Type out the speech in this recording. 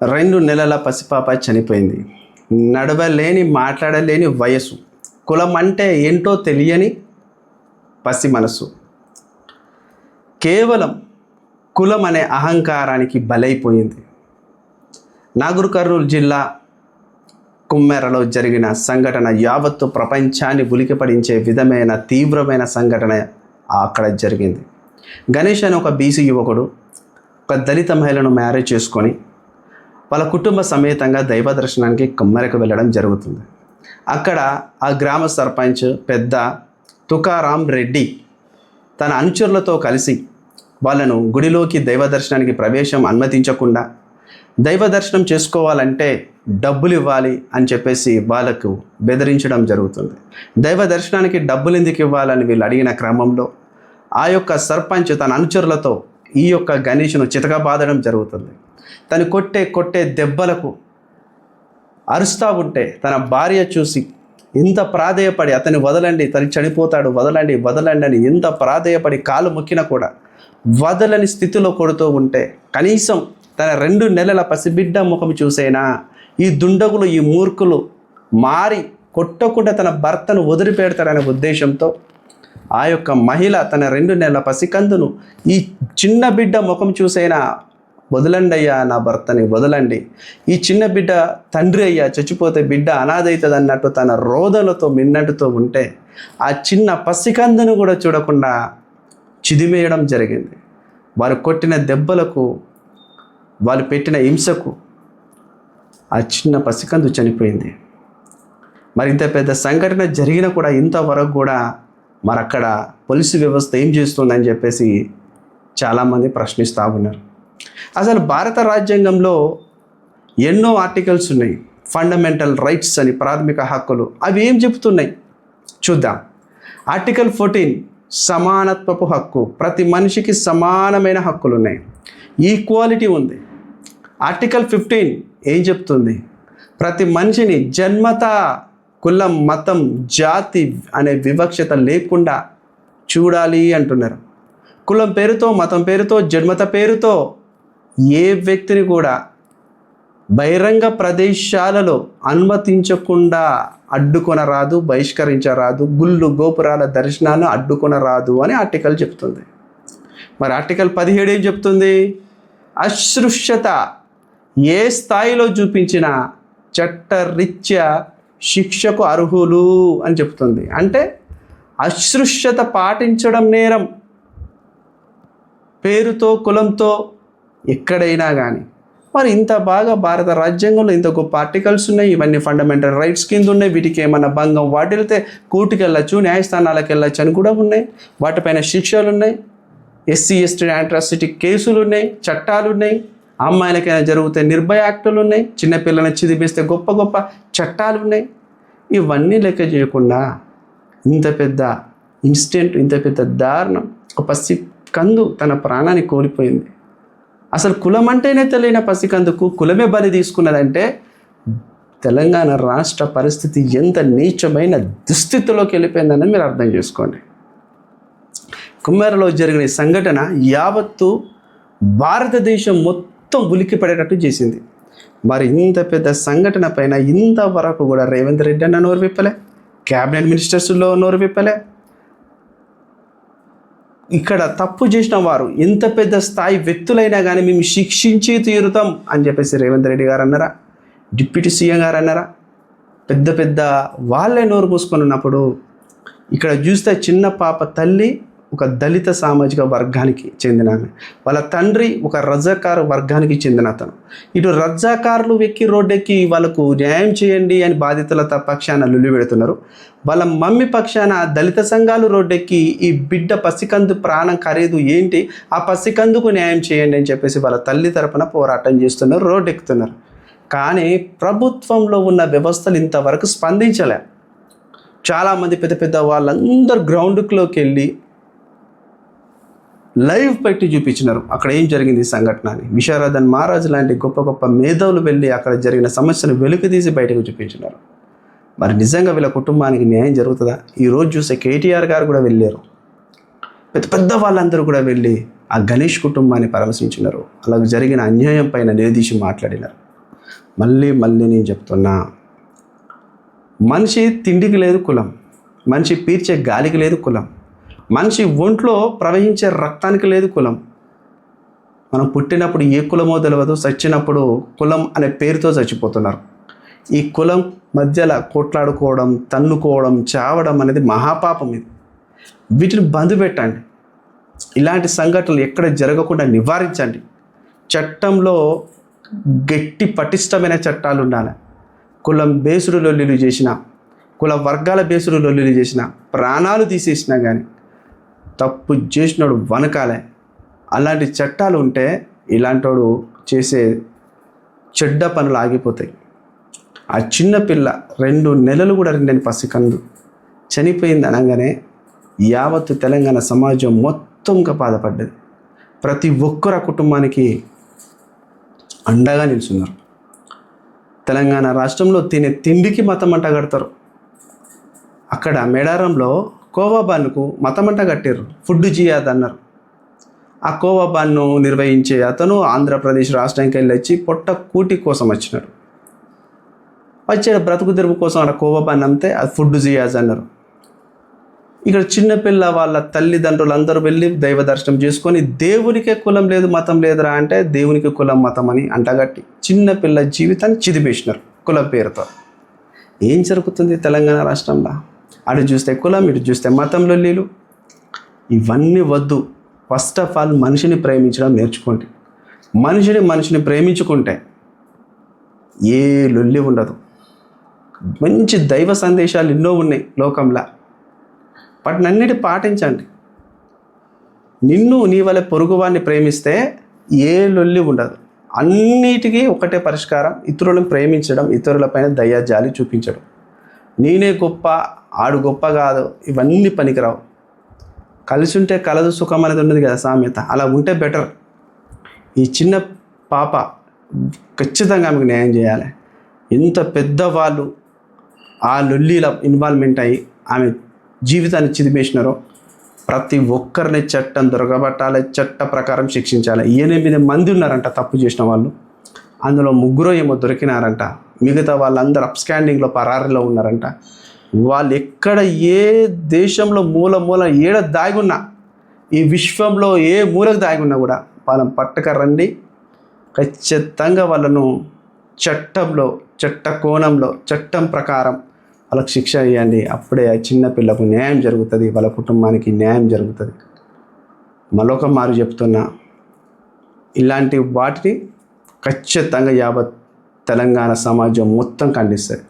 2 నెలల పసిపాప చనిపోయింది. నడవలేని, మాట్లాడలేని వయసు, కులం అంటే ఏంటో తెలియని పసి మనసు, కేవలం కులం అనే అహంకారానికి బలైపోయింది. నాగర్ కర్నూలు జిల్లా కుమ్మెరలో జరిగిన సంఘటన యావత్తు ప్రపంచాన్ని ఉలికిపడించే విధమైన తీవ్రమైన సంఘటన అక్కడ జరిగింది. గణేష్ అనే ఒక బీసీ యువకుడు ఒక దళిత మహిళను మ్యారేజ్ చేసుకొని వాళ్ళ కుటుంబ సమేతంగా దైవ దర్శనానికి కుమ్మెరకు వెళ్ళడం జరుగుతుంది. అక్కడ ఆ గ్రామ సర్పంచ్ పెద్ద తుకారాం రెడ్డి తన అనుచరులతో కలిసి వాళ్ళను గుడిలోకి దైవ దర్శనానికి ప్రవేశం అనుమతించకుండా, దైవ దర్శనం చేసుకోవాలంటే డబ్బులు ఇవ్వాలి అని చెప్పేసి వాళ్ళకు బెదిరించడం జరుగుతుంది. దైవ దర్శనానికి డబ్బులు ఎందుకు ఇవ్వాలని వీళ్ళు అడిగిన క్రమంలో ఆ యొక్క సర్పంచ్ తన అనుచరులతో ఈ యొక్క గణేష్ను చితకబాదడం జరుగుతుంది. తను కొట్టే దెబ్బలకు అరుస్తూ ఉంటే తన భార్య చూసి ఎంత ప్రాధేయపడి అతన్ని వదలండి, తను చనిపోతాడు, వదలండి వదలండి అని ఎంత ప్రాధేయపడి కాలు మొక్కినా కూడా వదలని స్థితిలో కొడుతూ ఉంటే, కనీసం తన 2 నెలల పసిబిడ్డ ముఖం చూసైనా ఈ దుండగులు, ఈ మూర్ఖులు మారి కొట్టకుండా తన భర్తను వదిలిపెడతాడనే ఉద్దేశంతో ఆ యొక్క మహిళ తన 2 నెలల పసికందును ఈ చిన్న బిడ్డ ముఖం చూసైనా వదలండి అయ్యా, నా భర్తని వదలండి, ఈ చిన్న బిడ్డ తండ్రి అయ్యా చచ్చిపోతే బిడ్డ అనాథైతుంది అన్నట్టు తన రోదనతో మిన్నట్టుతో ఉంటే ఆ చిన్న పసికందును కూడా చూడకుండా చిదిమేయడం జరిగింది. వారు కొట్టిన దెబ్బలకు, వాళ్ళు పెట్టిన హింసకు ఆ చిన్న పసికందు చనిపోయింది. మరి ఇంత పెద్ద సంఘటన జరిగినా కూడా ఇంతవరకు కూడా మరి అక్కడ పోలీసు వ్యవస్థ ఏం చేస్తుందని చెప్పేసి చాలామంది ప్రశ్నిస్తూ ఉన్నారు. అసలు భారత రాజ్యాంగంలో ఎన్నో ఆర్టికల్స్ ఉన్నాయి, ఫండమెంటల్ రైట్స్ అని, ప్రాథమిక హక్కులు. అవి ఏం చెబుతున్నాయి చూద్దాం. ఆర్టికల్ 14 సమానత్వపు హక్కు, ప్రతి మనిషికి సమానమైన హక్కులు ఉన్నాయి, ఈక్వాలిటీ ఉంది. ఆర్టికల్ 15 ఏం చెప్తుంది? ప్రతి మనిషిని జన్మతా కులం, మతం, జాతి అనే వివక్షత లేకుండా చూడాలి అంటున్నారు. కులం పేరుతో, మతం పేరుతో, జన్మత పేరుతో ఏ వ్యక్తిని కూడా బహిరంగ ప్రదేశాలలో అనుమతించకుండా అడ్డుకొనరాదు, బహిష్కరించరాదు, గుళ్ళు గోపురాల దర్శనాన్ని అడ్డుకొనరాదు అని ఆర్టికల్ చెప్తుంది. మరి ఆర్టికల్ 17 ఏం చెప్తుంది? అస్పృశ్యత ఏ స్థాయిలో చూపించిన చట్టరీత్యా శిక్షకు అర్హులు అని చెప్తుంది. అంటే అస్పృశ్యత పాటించడం నేరం, పేరుతో, కులంతో, ఎక్కడైనా కానీ. మరి ఇంత బాగా భారత రాజ్యాంగంలో ఇంత గొప్ప ఆర్టికల్స్ ఉన్నాయి, ఇవన్నీ ఫండమెంటల్ రైట్స్ కింద ఉన్నాయి. వీటికి ఏమన్నా భంగం వాటిల్తే కోర్టుకు వెళ్ళచ్చు, న్యాయస్థానాలకు వెళ్ళచ్చు అని కూడా ఉన్నాయి. వాటిపైన శిక్షలు ఉన్నాయి, SC ST అట్రాసిటీ కేసులు ఉన్నాయి, చట్టాలు ఉన్నాయి. అమ్మాయిలకైనా జరిగితే నిర్భయ యాక్టులు ఉన్నాయి, చిన్నపిల్లలను చిదిపిస్తే గొప్ప గొప్ప చట్టాలు ఉన్నాయి. ఇవన్నీ లెక్క చేయకుండా ఇంత పెద్ద ఇన్సిడెంట్, ఇంత పెద్ద దారుణం, ఒక పసికందు తన ప్రాణాన్ని కోల్పోయింది. అసలు కులం అంటేనే తెలియని పసికందుకు కులమే బలి తీసుకున్నదంటే తెలంగాణ రాష్ట్ర పరిస్థితి ఎంత నీచమైన దుస్థితిలోకి వెళ్ళిపోయిందని మీరు అర్థం చేసుకోండి. కుమ్మెరలో జరిగిన ఈ సంఘటన యావత్తు భారతదేశం మొత్తం ఉలికిపడేటట్టు చేసింది. మరి ఇంత పెద్ద సంఘటన పైన ఇంతవరకు కూడా రేవంత్ రెడ్డి అన్న నోరు విప్పలే, క్యాబినెట్ మినిస్టర్స్లో నోరు విప్పలే. ఇక్కడ తప్పు చేసిన వారు ఎంత పెద్ద స్థాయి వ్యక్తులైనా కానీ మేము శిక్షించి తీరుతాం అని చెప్పేసి రేవంత్ రెడ్డి గారు అన్నారా, డిప్యూటీ సీఎం గారు అన్నారా? పెద్ద పెద్ద వాళ్ళే నోరు మూసుకొని ఉన్నప్పుడు ఇక్కడ చూస్తే చిన్న పాప తల్లి ఒక దళిత సామాజిక వర్గానికి చెందిన ఆమె, వాళ్ళ తండ్రి ఒక రజాకారు వర్గానికి చెందిన అతను. ఇటు రజాకారులు రోడ్డెక్కి వాళ్ళకు న్యాయం చేయండి అని బాధితుల పక్షాన లుల్లి పెడుతున్నారు. వాళ్ళ మమ్మీ పక్షాన దళిత సంఘాలు రోడ్డెక్కి ఈ బిడ్డ పసికందు ప్రాణం ఖరీదు ఏంటి, ఆ పసికందుకు న్యాయం చేయండి అని చెప్పేసి వాళ్ళ తల్లి తరపున పోరాటం చేస్తున్నారు, రోడ్డెక్కుతున్నారు. కానీ ప్రభుత్వంలో ఉన్న వ్యవస్థలు ఇంతవరకు స్పందించలే. చాలామంది పెద్ద పెద్ద వాళ్ళందరూ గ్రౌండ్లోకి వెళ్ళి లైవ్ పెట్టి చూపించినారు అక్కడ ఏం జరిగింది ఈ సంఘటన అని. విశారదన్ మహారాజ్ లాంటి గొప్ప గొప్ప మేధావులు వెళ్ళి అక్కడ జరిగిన సమస్యను వెలికి తీసి బయటకు చూపించినారు. మరి నిజంగా వీళ్ళ కుటుంబానికి న్యాయం జరుగుతుందా? ఈరోజు చూసే KTR గారు కూడా వెళ్ళారు, పెద్ద పెద్ద వాళ్ళందరూ కూడా వెళ్ళి ఆ గణేష్ కుటుంబాన్ని పరామర్శించినారు. అలాగే జరిగిన అన్యాయం పైన నిలదీసి మాట్లాడినారు. మళ్ళీ నేను చెప్తున్నా, మనిషి తిండికి లేదు కులం, మనిషి పీల్చే గాలికి లేదు కులం, మనిషి ఒంట్లో ప్రవహించే రక్తానికి లేదు కులం. మనం పుట్టినప్పుడు ఏ కులమో తెలియదు, చచ్చినప్పుడు కులం అనే పేరుతో చచ్చిపోతున్నారు. ఈ కులం మధ్యలో కొట్లాడుకోవడం, తన్నుకోవడం, చావడం అనేది మహాపాపం. ఇది వీటిని బంద్ పెట్టండి. ఇలాంటి సంఘటనలు ఎక్కడ జరగకుండా నివారించండి. చట్టంలో గట్టి పటిష్టమైన చట్టాలు ఉండాలి. కులం బేసుడు లొల్లిలు చేసిన, కుల వర్గాల బేసుడు లొల్లిలు చేసిన, ప్రాణాలు తీసేసినా కానీ తప్పు చేసినాడు వనకాలే. అలాంటి చట్టాలు ఉంటే ఇలాంటోడు చేసే చెడ్డ పనులు ఆగిపోతాయి. ఆ చిన్న పిల్ల 2 నెలలు కూడా రెండని పసికందు చనిపోయింది అనగానే యావత్తు తెలంగాణ సమాజం మొత్తంగా బాధపడ్డది. ప్రతి ఒక్కరు ఆ కుటుంబానికి అండగా నిలుచున్నారు. తెలంగాణ రాష్ట్రంలో తినే తిండికి మతం అంట కడతారు. అక్కడ మేడారంలో కోవాబాన్కు మతం అంట కట్టారు. ఫుడ్ జియాద్ అన్నారు. ఆ కోవాబాన్ను నిర్వహించే అతను ఆంధ్రప్రదేశ్ రాష్ట్రానికి వెళ్ళి వచ్చి పొట్ట కూటి కోసం వచ్చినాడు. వచ్చాడు బ్రతుకు తెరువు కోసం. అక్కడ కోవాబాన్ అమ్మితే అది ఫుడ్ జియాజ్ అన్నారు. ఇక్కడ చిన్నపిల్ల వాళ్ళ తల్లిదండ్రులు అందరూ వెళ్ళి దైవ దర్శనం చేసుకొని దేవునికే కులం లేదు మతం లేదురా అంటే దేవునికి కులం మతం అని అంటగట్టి చిన్నపిల్ల జీవితాన్ని చిదిపేసినారు కులం పేరుతో. ఏం జరుగుతుంది తెలంగాణ రాష్ట్రంలో? అటు చూస్తే కులం, ఇటు చూస్తే మతం లొల్లీలు. ఇవన్నీ వద్దు. ఫస్ట్ ఆఫ్ ఆల్ మనిషిని ప్రేమించడం నేర్చుకోండి. మనిషిని ప్రేమించుకుంటే ఏ లొల్లి ఉండదు. మంచి దైవ సందేశాలు ఎన్నో ఉన్నాయి లోకంలో. వాటినన్నిటి పాటించండి. నిన్ను నీ వల్ల పొరుగువాడిని ప్రేమిస్తే ఏ లొల్లి ఉండదు. అన్నిటికీ ఒకటే పరిష్కారం: ఇతరులను ప్రేమించడం, ఇతరులపైన దయ జాలి చూపించడం. నేనే గొప్ప, ఆడు గొప్ప కాదు, ఇవన్నీ పనికిరావు. కలిసి ఉంటే కలదు సుఖం అనేది ఉన్నది కదా సామెత. అలా ఉంటే బెటర్. ఈ చిన్న పాప ఖచ్చితంగా ఆమెకు న్యాయం చేయాలి. ఎంత పెద్దవాళ్ళు ఆ లొల్లీల ఇన్వాల్వ్మెంట్ అయ్యి ఆమె జీవితాన్ని చిదిమేసినారో ప్రతి ఒక్కరిని చట్టం దొరకబట్టాలి, చట్ట ప్రకారం శిక్షించాలి. 8 మంది ఉన్నారంట తప్పు చేసిన వాళ్ళు. అందులో 3 ఏమో దొరికినారంట. మిగతా వాళ్ళందరూ అప్స్కాండింగ్లో పరారీలో ఉన్నారంట. వాళ్ళు ఎక్కడ ఏ దేశంలో మూల ఏడ దాగున్నా, ఈ విశ్వంలో ఏ మూలకు దాగున్నా కూడా వాళ్ళని పట్టకరండి. ఖచ్చితంగా వాళ్ళను చట్టంలో, చట్ట కోణంలో, చట్టం ప్రకారం వాళ్ళకి శిక్ష ఇవ్వండి. అప్పుడే ఆ చిన్న పిల్లకు న్యాయం జరుగుతుంది, వాళ్ళ కుటుంబానికి న్యాయం జరుగుతుంది. మరొక మారు చెప్తున్నా, ఇలాంటి వాటిని ఖచ్చితంగా యావత్ తెలంగాణ సమాజం మొత్తం ఖండిస్తుంది.